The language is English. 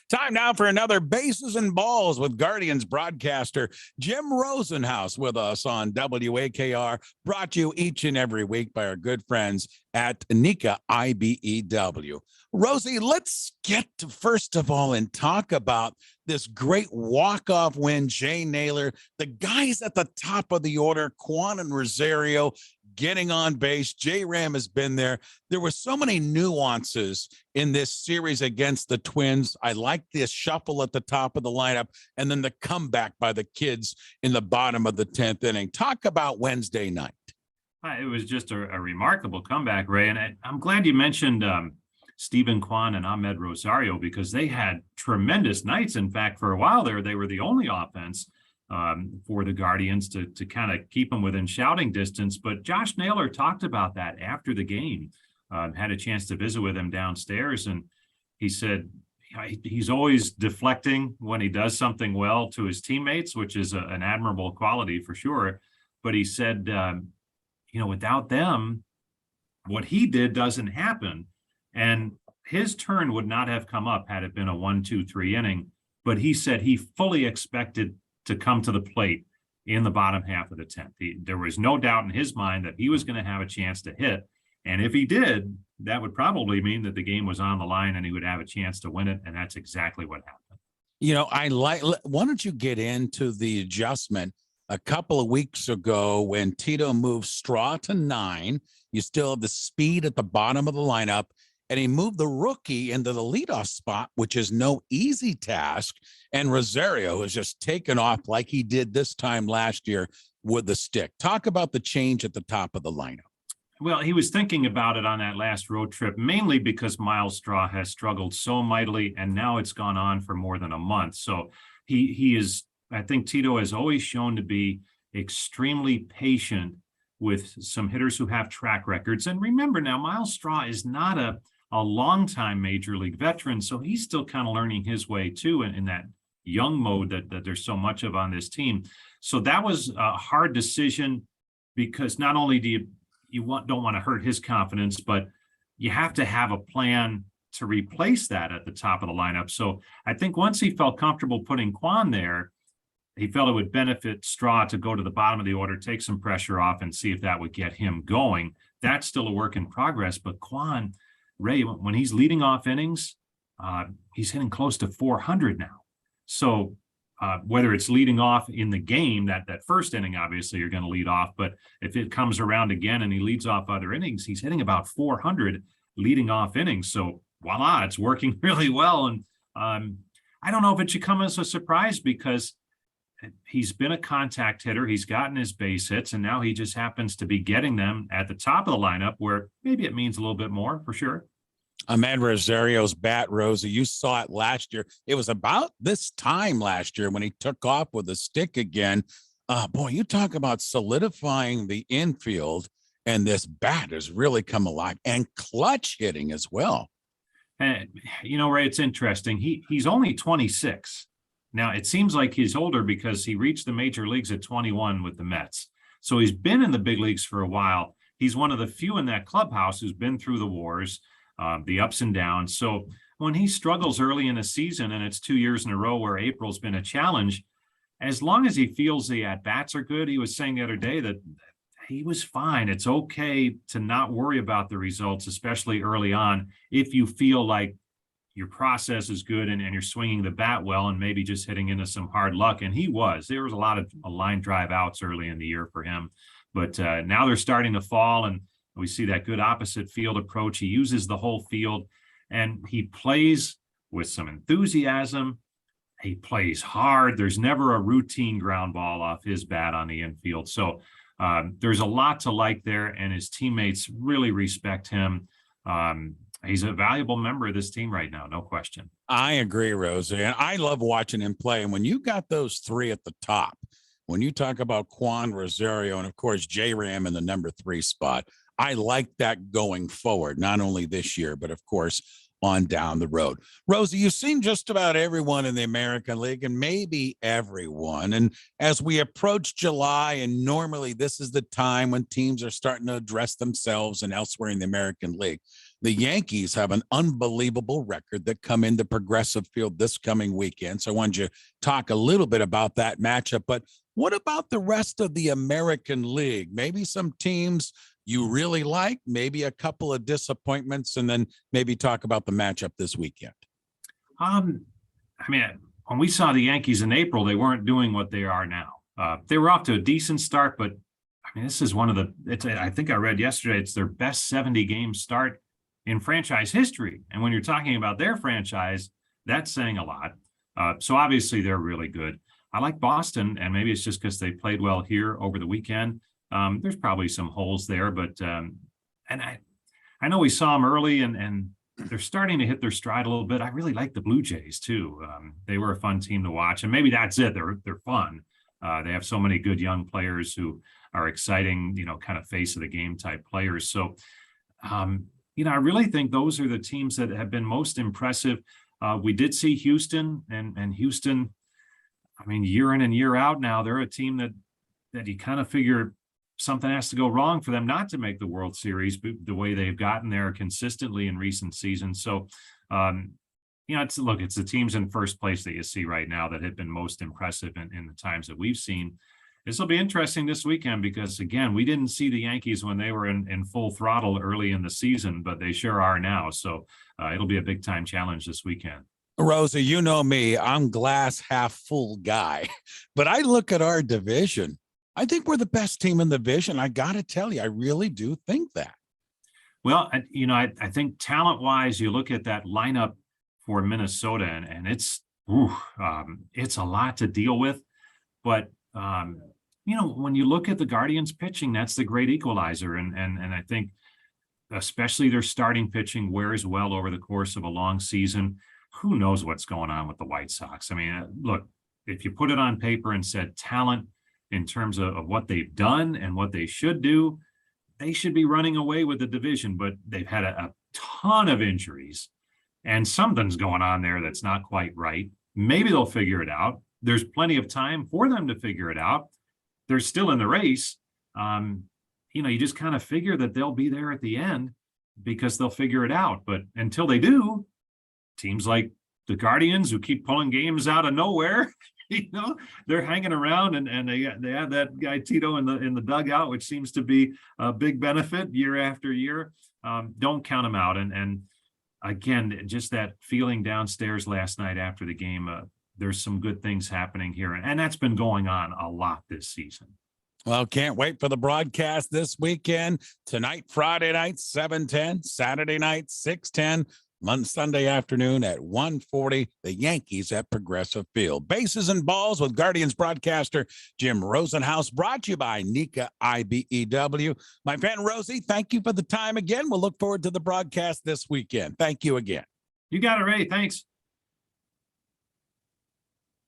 Time now for another Bases and Balls with Guardians broadcaster Jim Rosenhaus with us on WAKR, brought to you each and every week by our good friends at Nika IBEW. Rosie, let's get to first of all and talk about this great walk-off win, Jay Naylor, the guys at the top of the order, Kwan and Rosario, getting on base. J-Ram has been there. There were so many nuances in this series against the Twins. I like this shuffle at the top of the lineup and then the comeback by the kids in the bottom of the 10th inning. Talk about Wednesday night. It was just a remarkable comeback, Ray. And I'm glad you mentioned Stephen Kwan and Ahmed Rosario because they had tremendous nights. In fact, for a while there, they were the only offense for the Guardians to kind of keep them within shouting distance. But Josh Naylor talked about that after the game, had a chance to visit with him downstairs. And he said he's always deflecting when he does something well to his teammates, which is an admirable quality for sure. But he said, without them, what he did doesn't happen. And his turn would not have come up had it been a 1-2-3 inning. But he said he fully expected to come to the plate in the bottom half of the 10th. There was no doubt in his mind that he was going to have a chance to hit. And if he did, that would probably mean that the game was on the line and he would have a chance to win it. And that's exactly what happened. Why don't you get into the adjustment a couple of weeks ago when Tito moved Straw to 9? You still have the speed at the bottom of the lineup. And he moved the rookie into the leadoff spot, which is no easy task. And Rosario has just taken off like he did this time last year with the stick. Talk about the change at the top of the lineup. Well, he was thinking about it on that last road trip, mainly because Myles Straw has struggled so mightily, and now it's gone on for more than a month. So he is, I think Tito has always shown to be extremely patient with some hitters who have track records. And remember now, Myles Straw is not a longtime major league veteran, so he's still kind of learning his way too in that young mode that there's so much of on this team. So that was a hard decision because not only do you don't want to hurt his confidence, but you have to have a plan to replace that at the top of the lineup. So I think once he felt comfortable putting Kwan there, he felt it would benefit Straw to go to the bottom of the order, take some pressure off, and see if that would get him going. That's still a work in progress, but Kwan, Ray, when he's leading off innings, he's hitting close to 400 now. So whether it's leading off in the game, that first inning, obviously you're going to lead off. But if it comes around again and he leads off other innings, he's hitting about 400 leading off innings. So voila, it's working really well. And I don't know if it should come as a surprise because he's been a contact hitter. He's gotten his base hits, and now he just happens to be getting them at the top of the lineup where maybe it means a little bit more for sure. Ahmed Rosario's bat, Rosie, you saw it last year. It was about this time last year when he took off with a stick again. Boy, you talk about solidifying the infield, and this bat has really come alive, and clutch hitting as well. And, Ray, it's interesting. He's only 26. Now, it seems like he's older because he reached the major leagues at 21 with the Mets. So he's been in the big leagues for a while. He's one of the few in that clubhouse who's been through the wars, the ups and downs. So when he struggles early in a season, and it's 2 years in a row where April's been a challenge, as long as he feels the at-bats are good, he was saying the other day that he was fine. It's okay to not worry about the results, especially early on, if you feel like your process is good and you're swinging the bat well and maybe just hitting into some hard luck. And he was. There was a lot of line drive outs early in the year for him. But now they're starting to fall, and we see that good opposite field approach. He uses the whole field, and he plays with some enthusiasm. He plays hard. There's never a routine ground ball off his bat on the infield. So there's a lot to like there, and his teammates really respect him. He's a valuable member of this team right now, no question. I agree, Rosie, and I love watching him play. And when you got those three at the top, when you talk about Kwan, Rosario, and of course J-Ram in the number 3 spot, I like that going forward, not only this year, but of course on down the road. Rosie, you've seen just about everyone in the American League, and maybe everyone. And as we approach July, and normally this is the time when teams are starting to address themselves and elsewhere in the American League, The Yankees have an unbelievable record that come into Progressive Field this coming weekend. So I wanted you to talk a little bit about that matchup. But what about the rest of the American League? Maybe some teams you really like, maybe a couple of disappointments, and then maybe talk about the matchup this weekend. I mean, when we saw the Yankees in April, they weren't doing what they are now. They were off to a decent start, but I mean, this is one of I think I read yesterday, it's their best 70 game start in franchise history. And when you're talking about their franchise, that's saying a lot. So obviously they're really good. I like Boston, and maybe it's just because they played well here over the weekend. There's probably some holes there, but and I know we saw them early, and they're starting to hit their stride a little bit. I really like the Blue Jays too. They were a fun team to watch, and maybe that's it. They're fun. They have so many good young players who are exciting, kind of face of the game type players. So, I really think those are the teams that have been most impressive. We did see Houston, and Houston, I mean, year in and year out now, they're a team that you kind of figure something has to go wrong for them not to make the World Series the way they've gotten there consistently in recent seasons. So, it's the teams in first place that you see right now that have been most impressive in the times that we've seen. This will be interesting this weekend because, again, we didn't see the Yankees when they were in full throttle early in the season, but they sure are now. So it'll be a big time challenge this weekend. Rosa, you know me, I'm glass half full guy, but I look at our division. I think we're the best team in the division. I got to tell you, I really do think that. Well, I think talent wise, you look at that lineup for Minnesota, and it's a lot to deal with. But when you look at the Guardians pitching, that's the great equalizer. And I think especially their starting pitching wears well over the course of a long season. Who knows what's going on with the White Sox? I mean, look, if you put it on paper and said talent in terms of what they've done and what they should do, they should be running away with the division, but they've had a ton of injuries and something's going on there that's not quite right. Maybe they'll figure it out. There's plenty of time for them to figure it out. They're still in the race. You just kind of figure that they'll be there at the end because they'll figure it out. But until they do, teams like the Guardians, who keep pulling games out of nowhere, they're hanging around, and they have that guy Tito in the dugout, which seems to be a big benefit year after year. Don't count them out. And again, just that feeling downstairs last night after the game, there's some good things happening here. And that's been going on a lot this season. Well, can't wait for the broadcast this weekend. Tonight, Friday night, 7:10, Saturday night, 6:10, Sunday afternoon at 1:40, the Yankees at Progressive Field. Bases and Balls with Guardians broadcaster Jim Rosenhaus, brought to you by Nika IBEW. My friend Rosie, thank you for the time again. We'll look forward to the broadcast this weekend. Thank you again. You got it, Ray. Thanks.